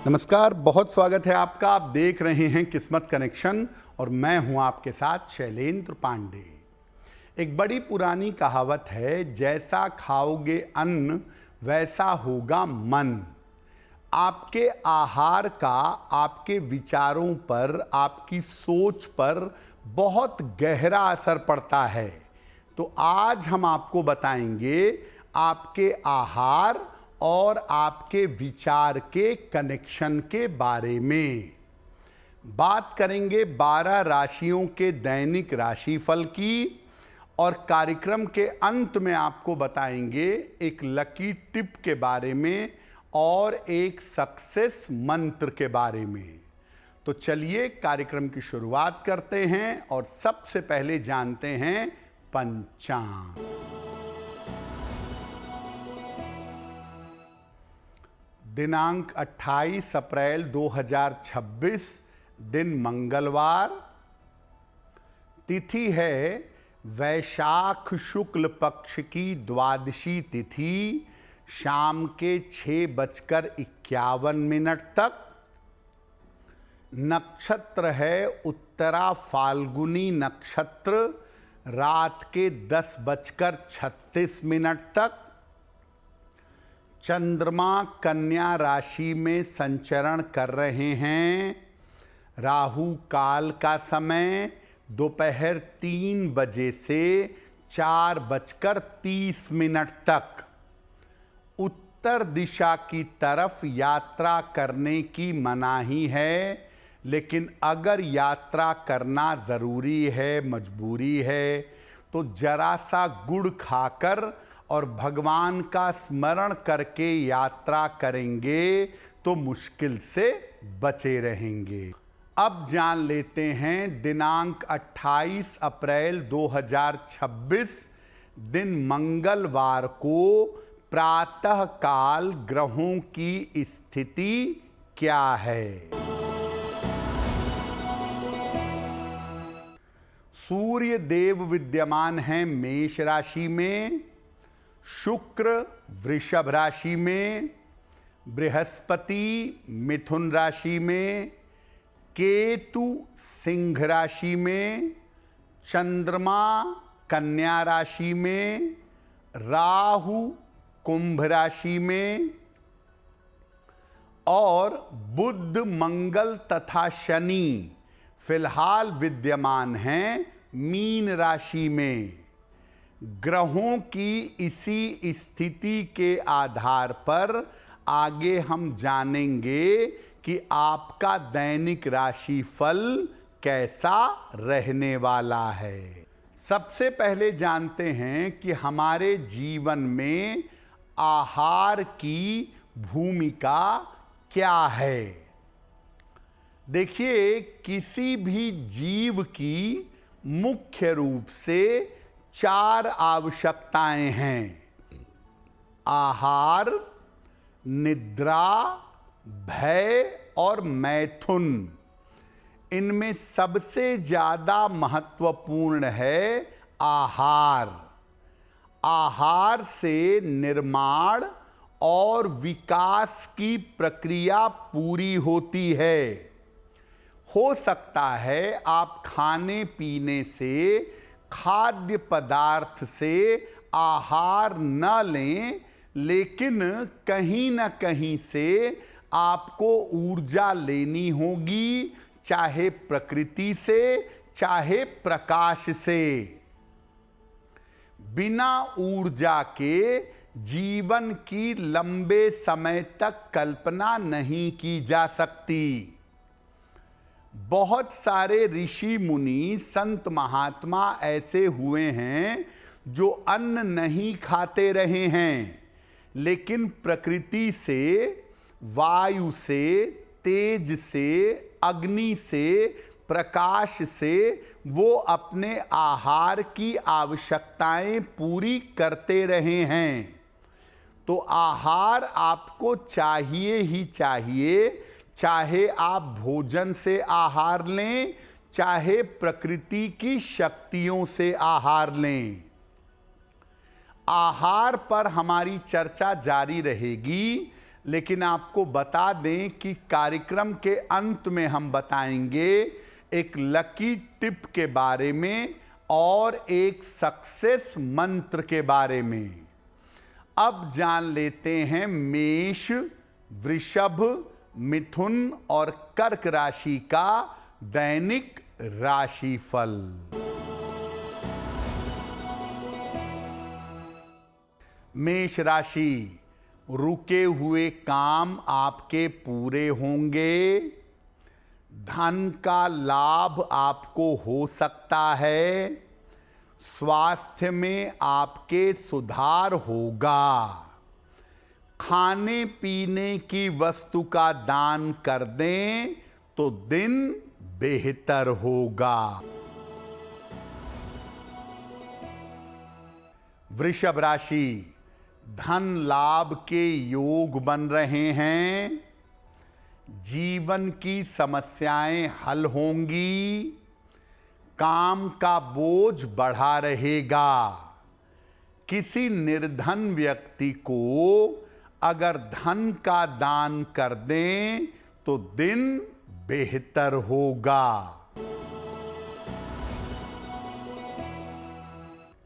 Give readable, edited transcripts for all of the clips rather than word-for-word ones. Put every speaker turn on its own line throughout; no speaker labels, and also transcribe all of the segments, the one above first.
नमस्कार, बहुत स्वागत है आपका। आप देख रहे हैं किस्मत कनेक्शन और मैं हूं आपके साथ शैलेंद्र पांडे। एक बड़ी पुरानी कहावत है, जैसा खाओगे अन्न वैसा होगा मन। आपके आहार का आपके विचारों पर, आपकी सोच पर बहुत गहरा असर पड़ता है। तो आज हम आपको बताएंगे आपके आहार और आपके विचार के कनेक्शन के बारे में। बात करेंगे 12 राशियों के दैनिक राशिफल की और कार्यक्रम के अंत में आपको बताएंगे एक लकी टिप के बारे में और एक सक्सेस मंत्र के बारे में। तो चलिए कार्यक्रम की शुरुआत करते हैं और सबसे पहले जानते हैं पंचांग। दिनांक 28 अप्रैल 2026, दिन मंगलवार। तिथि है वैशाख शुक्ल पक्ष की द्वादशी तिथि, शाम के 6:51 तक। नक्षत्र है उत्तरा फाल्गुनी नक्षत्र, रात के 10:36 तक। चंद्रमा कन्या राशि में संचरण कर रहे हैं। राहु काल का समय दोपहर 3 बजे से 4:30 तक। उत्तर दिशा की तरफ यात्रा करने की मनाही है, लेकिन अगर यात्रा करना ज़रूरी है, मजबूरी है, तो जरा सा गुड़ खाकर और भगवान का स्मरण करके यात्रा करेंगे तो मुश्किल से बचे रहेंगे। अब जान लेते हैं दिनांक 28 अप्रैल 2026, दिन मंगलवार को प्रातः काल ग्रहों की स्थिति क्या है। सूर्य देव विद्यमान हैं मेष राशि में, शुक्र वृषभ राशि में, बृहस्पति मिथुन राशि में, केतु सिंह राशि में, चंद्रमा कन्या राशि में, राहु कुंभ राशि में और बुध मंगल तथा शनि फिलहाल विद्यमान हैं मीन राशि में। ग्रहों की इसी स्थिति के आधार पर आगे हम जानेंगे कि आपका दैनिक राशिफल कैसा रहने वाला है। सबसे पहले जानते हैं कि हमारे जीवन में आहार की भूमिका क्या है। देखिए, किसी भी जीव की मुख्य रूप से 4 आवश्यकताएं हैं: आहार, निद्रा, भय और मैथुन। इनमें सबसे ज्यादा महत्वपूर्ण है आहार। आहार से निर्माण और विकास की प्रक्रिया पूरी होती है। हो सकता है आप खाने पीने से, खाद्य पदार्थ से आहार न लें, लेकिन कहीं न कहीं से आपको ऊर्जा लेनी होगी, चाहे प्रकृति से, चाहे प्रकाश से। बिना ऊर्जा के जीवन की लंबे समय तक कल्पना नहीं की जा सकती। बहुत सारे ऋषि मुनि, संत महात्मा ऐसे हुए हैं जो अन्न नहीं खाते रहे हैं, लेकिन प्रकृति से, वायु से, तेज से, अग्नि से, प्रकाश से वो अपने आहार की आवश्यकताएं पूरी करते रहे हैं। तो आहार आपको चाहिए ही चाहिए, चाहे आप भोजन से आहार लें, चाहे प्रकृति की शक्तियों से आहार लें। आहार पर हमारी चर्चा जारी रहेगी, लेकिन आपको बता दें कि कार्यक्रम के अंत में हम बताएंगे एक लकी टिप के बारे में और एक सक्सेस मंत्र के बारे में। अब जान लेते हैं मेष, वृषभ, मिथुन और कर्क राशि का दैनिक राशिफल। मेष राशि, रुके हुए काम आपके पूरे होंगे। धन का लाभ आपको हो सकता है। स्वास्थ्य में आपके सुधार होगा। खाने पीने की वस्तु का दान कर दें तो दिन बेहतर होगा। वृषभ राशि, धन लाभ के योग बन रहे हैं। जीवन की समस्याएं हल होंगी। काम का बोझ बढ़ा रहेगा। किसी निर्धन व्यक्ति को अगर धन का दान कर दें तो दिन बेहतर होगा।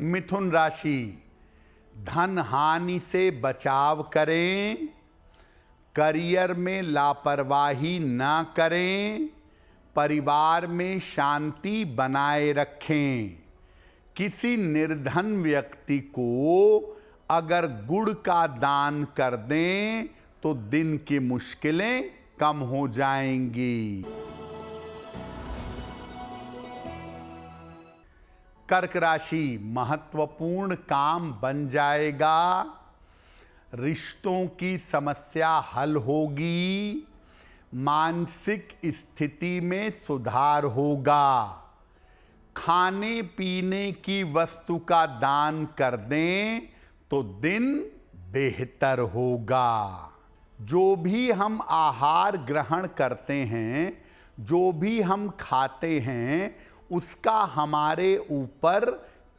मिथुन राशि, धन हानि से बचाव करें। करियर में लापरवाही ना करें। परिवार में शांति बनाए रखें। किसी निर्धन व्यक्ति को अगर गुड़ का दान कर दें तो दिन की मुश्किलें कम हो जाएंगी। कर्क राशि, महत्वपूर्ण काम बन जाएगा। रिश्तों की समस्या हल होगी। मानसिक स्थिति में सुधार होगा। खाने पीने की वस्तु का दान कर दें तो दिन बेहतर होगा। जो भी हम आहार ग्रहण करते हैं, जो भी हम खाते हैं, उसका हमारे ऊपर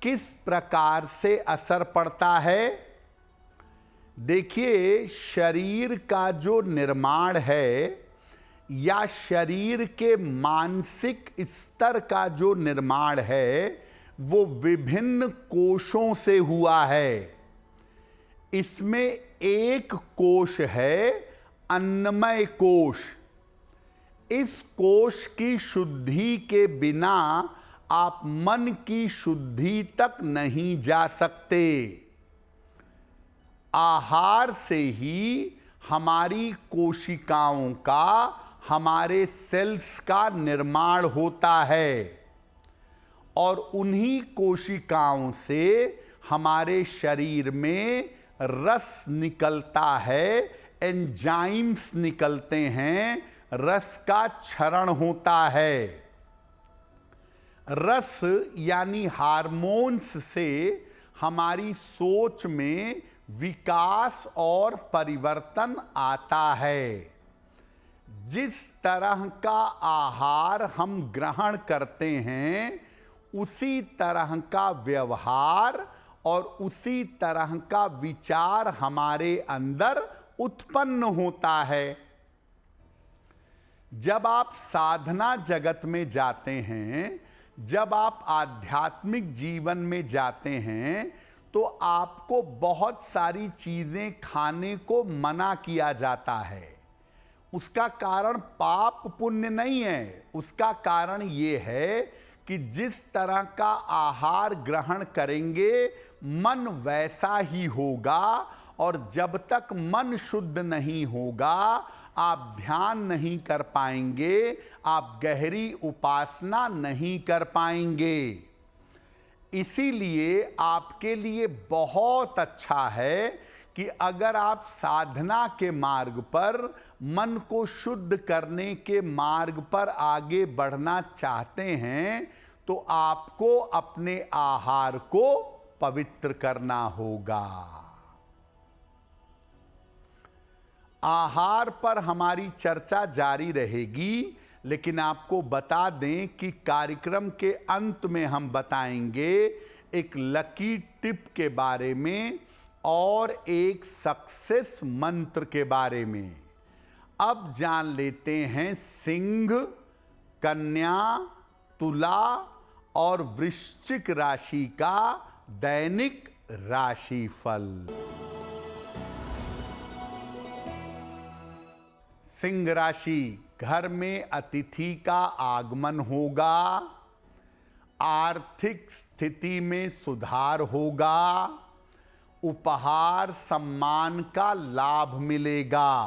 किस प्रकार से असर पड़ता है। देखिए, शरीर का जो निर्माण है या शरीर के मानसिक स्तर का जो निर्माण है वो विभिन्न कोशों से हुआ है। इसमें एक कोश है अन्नमय कोश। इस कोश की शुद्धि के बिना आप मन की शुद्धि तक नहीं जा सकते। आहार से ही हमारी कोशिकाओं का, हमारे सेल्स का निर्माण होता है और उन्हीं कोशिकाओं से हमारे शरीर में रस निकलता है, एंजाइम्स निकलते हैं, रस का क्षरण होता है। रस यानी हार्मोन्स से हमारी सोच में विकास और परिवर्तन आता है। जिस तरह का आहार हम ग्रहण करते हैं उसी तरह का व्यवहार और उसी तरह का विचार हमारे अंदर उत्पन्न होता है। जब आप साधना जगत में जाते हैं, जब आप आध्यात्मिक जीवन में जाते हैं तो आपको बहुत सारी चीजें खाने को मना किया जाता है। उसका कारण पाप पुण्य नहीं है। उसका कारण ये है कि जिस तरह का आहार ग्रहण करेंगे मन वैसा ही होगा, और जब तक मन शुद्ध नहीं होगा आप ध्यान नहीं कर पाएंगे, आप गहरी उपासना नहीं कर पाएंगे। इसीलिए आपके लिए बहुत अच्छा है कि अगर आप साधना के मार्ग पर, मन को शुद्ध करने के मार्ग पर आगे बढ़ना चाहते हैं तो आपको अपने आहार को पवित्र करना होगा। आहार पर हमारी चर्चा जारी रहेगी, लेकिन आपको बता दें कि कार्यक्रम के अंत में हम बताएंगे एक लकी टिप के बारे में और एक सक्सेस मंत्र के बारे में। अब जान लेते हैं सिंह, कन्या, तुला और वृश्चिक राशि का दैनिक राशिफल। सिंह राशि, घर में अतिथि का आगमन होगा, आर्थिक स्थिति में सुधार होगा, उपहार सम्मान का लाभ मिलेगा।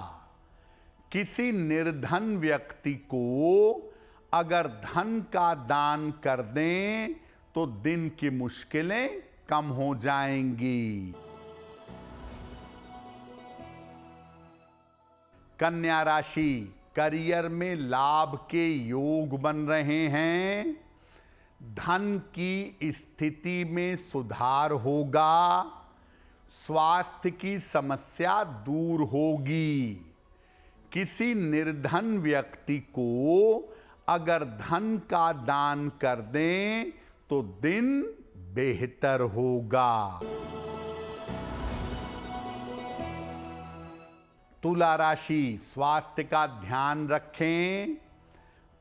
किसी निर्धन व्यक्ति को अगर धन का दान कर दें तो दिन की मुश्किलें कम हो जाएंगी। कन्या राशि, करियर में लाभ के योग बन रहे हैं, धन की स्थिति में सुधार होगा, स्वास्थ्य की समस्या दूर होगी। किसी निर्धन व्यक्ति को अगर धन का दान कर दें तो दिन बेहतर होगा। तुला राशि, स्वास्थ्य का ध्यान रखें,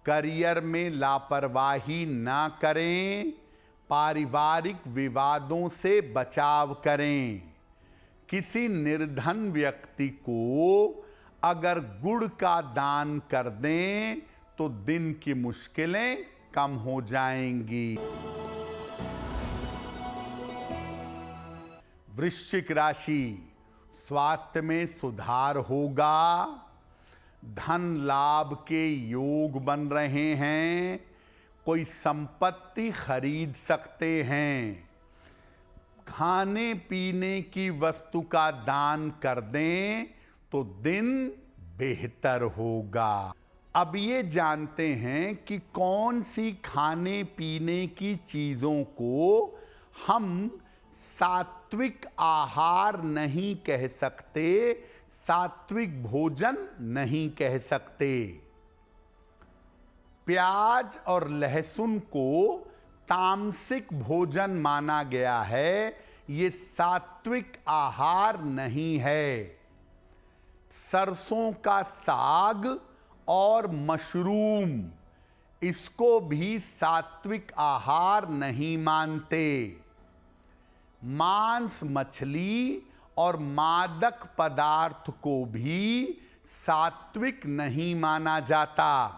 करियर में लापरवाही ना करें, पारिवारिक विवादों से बचाव करें। किसी निर्धन व्यक्ति को अगर गुड़ का दान कर दें तो दिन की मुश्किलें कम हो जाएंगी। वृश्चिक राशि, स्वास्थ्य में सुधार होगा, धन लाभ के योग बन रहे हैं, कोई संपत्ति खरीद सकते हैं। खाने पीने की वस्तु का दान कर दें तो दिन बेहतर होगा। अब ये जानते हैं कि कौन सी खाने पीने की चीजों को हम सात्विक आहार नहीं कह सकते, सात्विक भोजन नहीं कह सकते। प्याज और लहसुन को तामसिक भोजन माना गया है, ये सात्विक आहार नहीं है। सरसों का साग और मशरूम, इसको भी सात्विक आहार नहीं मानते। मांस, मछली और मादक पदार्थ को भी सात्विक नहीं माना जाता।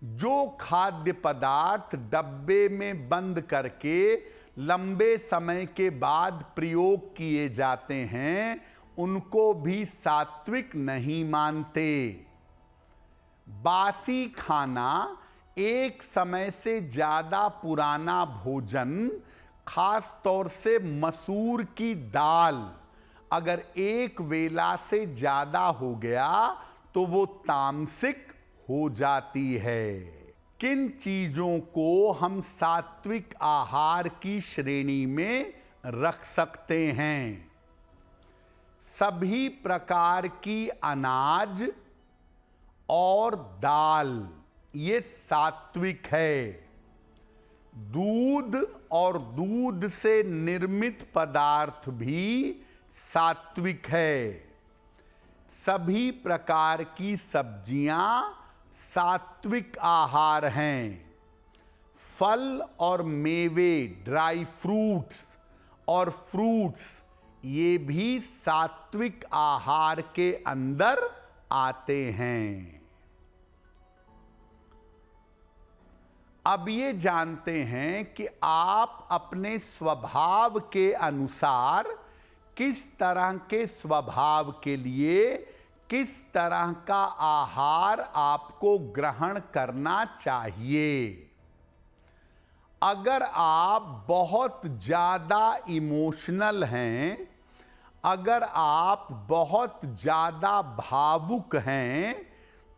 जो खाद्य पदार्थ डब्बे में बंद करके लंबे समय के बाद प्रयोग किए जाते हैं उनको भी सात्विक नहीं मानते। बासी खाना, एक समय से ज्यादा पुराना भोजन, खास तौर से मसूर की दाल, अगर एक वेला से ज्यादा हो गया तो वो तामसिक हो जाती है। किन चीजों को हम सात्विक आहार की श्रेणी में रख सकते हैं? सभी प्रकार की अनाज और दाल, ये सात्विक है। दूध और दूध से निर्मित पदार्थ भी सात्विक है। सभी प्रकार की सब्जियां सात्विक आहार हैं। फल और मेवे, ड्राई फ्रूट्स और फ्रूट्स, ये भी सात्विक आहार के अंदर आते हैं। अब ये जानते हैं कि आप अपने स्वभाव के अनुसार किस तरह के स्वभाव के लिए किस तरह का आहार आपको ग्रहण करना चाहिए। अगर आप बहुत ज्यादा इमोशनल हैं, अगर आप बहुत ज्यादा भावुक हैं,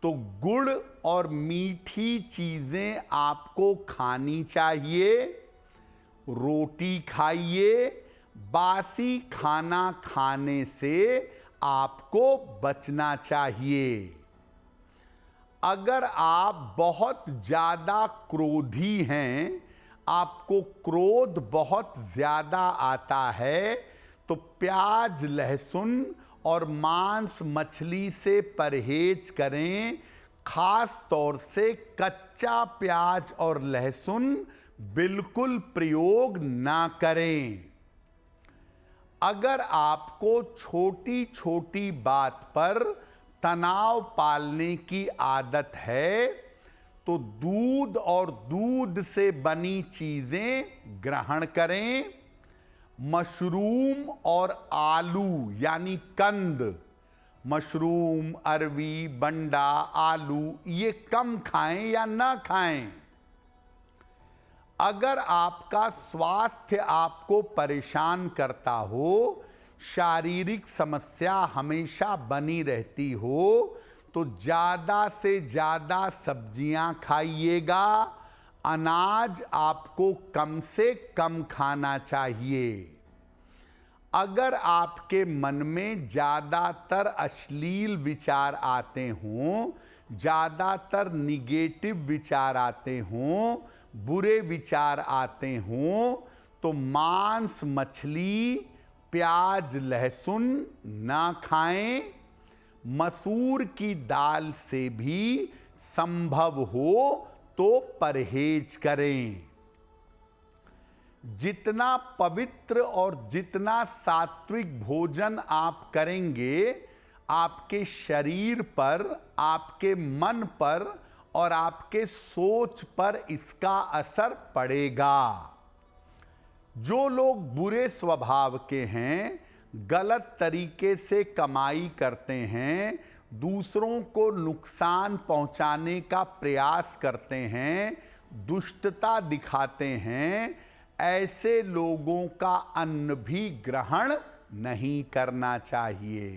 तो गुड़ और मीठी चीजें आपको खानी चाहिए। रोटी खाइए, बासी खाना खाने से आपको बचना चाहिए। अगर आप बहुत ज्यादा क्रोधी हैं, आपको क्रोध बहुत ज्यादा आता है, तो प्याज, लहसुन और मांस मछली से परहेज करें। खास तौर से कच्चा प्याज और लहसुन बिल्कुल प्रयोग ना करें। अगर आपको छोटी छोटी बात पर तनाव पालने की आदत है तो दूध और दूध से बनी चीजें ग्रहण करें। मशरूम और आलू यानी कंद, मशरूम, अरवी, बंडा, आलू ये कम खाएं या ना खाएं। अगर आपका स्वास्थ्य आपको परेशान करता हो, शारीरिक समस्या हमेशा बनी रहती हो, तो ज़्यादा से ज़्यादा सब्जियां खाइएगा। अनाज आपको कम से कम खाना चाहिए। अगर आपके मन में ज़्यादातर अश्लील विचार आते हों, ज़्यादातर निगेटिव विचार आते हों, बुरे विचार आते हों, तो मांस, मछली, प्याज, लहसुन ना खाएं। मसूर की दाल से भी संभव हो तो परहेज करें। जितना पवित्र और जितना सात्विक भोजन आप करेंगे, आपके शरीर पर, आपके मन पर और आपके सोच पर इसका असर पड़ेगा। जो लोग बुरे स्वभाव के हैं, गलत तरीके से कमाई करते हैं, दूसरों को नुकसान पहुंचाने का प्रयास करते हैं, दुष्टता दिखाते हैं, ऐसे लोगों का अन्न भी ग्रहण नहीं करना चाहिए।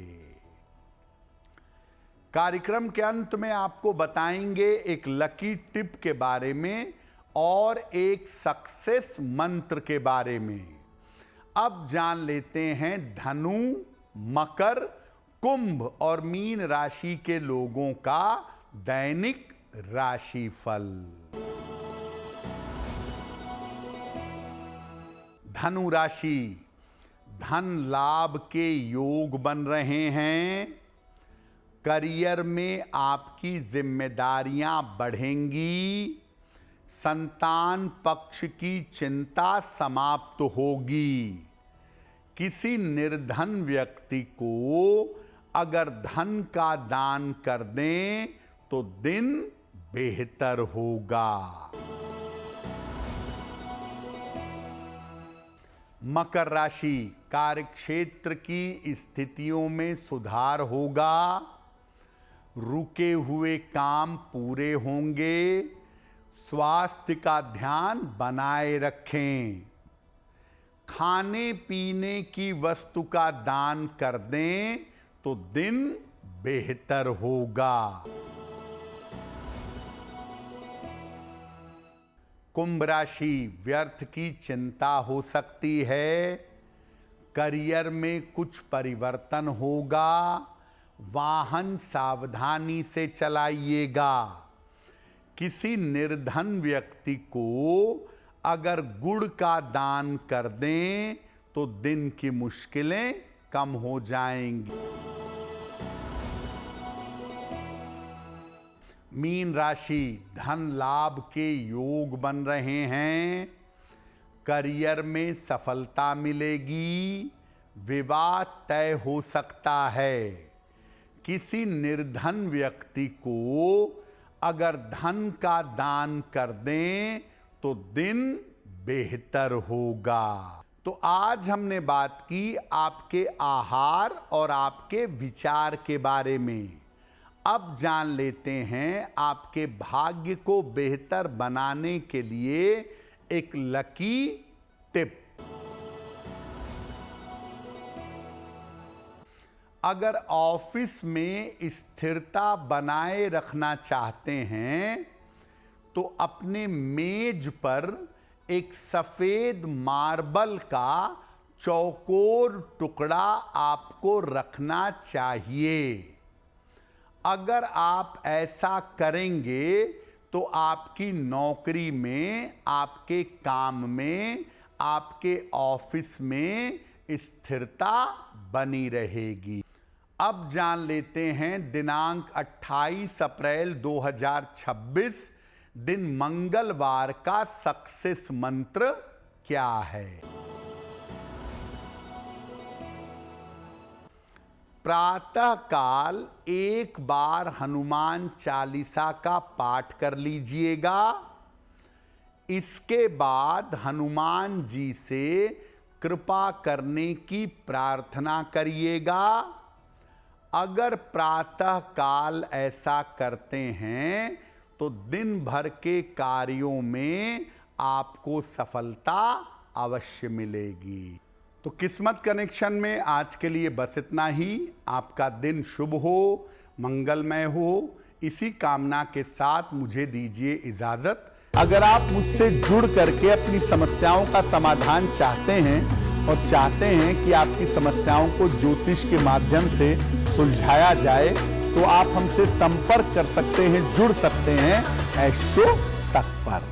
कार्यक्रम के अंत में आपको बताएंगे एक लकी टिप के बारे में और एक सक्सेस मंत्र के बारे में। अब जान लेते हैं धनु, मकर, कुंभ और मीन राशि के लोगों का दैनिक राशिफल। धनु राशि, धन लाभ के योग बन रहे हैं। करियर में आपकी जिम्मेदारियां बढ़ेंगी। संतान पक्ष की चिंता समाप्त होगी। किसी निर्धन व्यक्ति को अगर धन का दान कर दें तो दिन बेहतर होगा। मकर राशि, कार्यक्षेत्र की स्थितियों में सुधार होगा। रुके हुए काम पूरे होंगे। स्वास्थ्य का ध्यान बनाए रखें। खाने पीने की वस्तु का दान कर दें तो दिन बेहतर होगा। कुंभ राशि, व्यर्थ की चिंता हो सकती है। करियर में कुछ परिवर्तन होगा। वाहन सावधानी से चलाइएगा। किसी निर्धन व्यक्ति को अगर गुड़ का दान कर दें तो दिन की मुश्किलें कम हो जाएंगी। मीन राशि, धन लाभ के योग बन रहे हैं। करियर में सफलता मिलेगी। विवाह तय हो सकता है। किसी निर्धन व्यक्ति को अगर धन का दान कर दें तो दिन बेहतर होगा। तो आज हमने बात की आपके आहार और आपके विचार के बारे में। अब जान लेते हैं आपके भाग्य को बेहतर बनाने के लिए एक लकी टिप। अगर ऑफिस में स्थिरता बनाए रखना चाहते हैं तो अपने मेज पर एक सफेद मार्बल का चौकोर टुकड़ा आपको रखना चाहिए। अगर आप ऐसा करेंगे तो आपकी नौकरी में, आपके काम में, आपके ऑफिस में स्थिरता बनी रहेगी। अब जान लेते हैं दिनांक 28 अप्रैल 2026 दिन मंगलवार का सक्सेस मंत्र क्या है। प्रातः काल एक बार हनुमान चालीसा का पाठ कर लीजिएगा। इसके बाद हनुमान जी से कृपा करने की प्रार्थना करिएगा। अगर प्रातः काल ऐसा करते हैं तो दिन भर के कार्यों में आपको सफलता अवश्य मिलेगी। तो किस्मत कनेक्शन में आज के लिए बस इतना ही। आपका दिन शुभ हो, मंगलमय हो, इसी कामना के साथ मुझे दीजिए इजाजत। अगर आप मुझसे जुड़ करके अपनी समस्याओं का समाधान चाहते हैं और चाहते हैं कि आपकी समस्याओं को ज्योतिष के माध्यम से सुलझाया जाए तो आप हमसे संपर्क कर सकते हैं, जुड़ सकते हैं एस्ट्रो तक पर।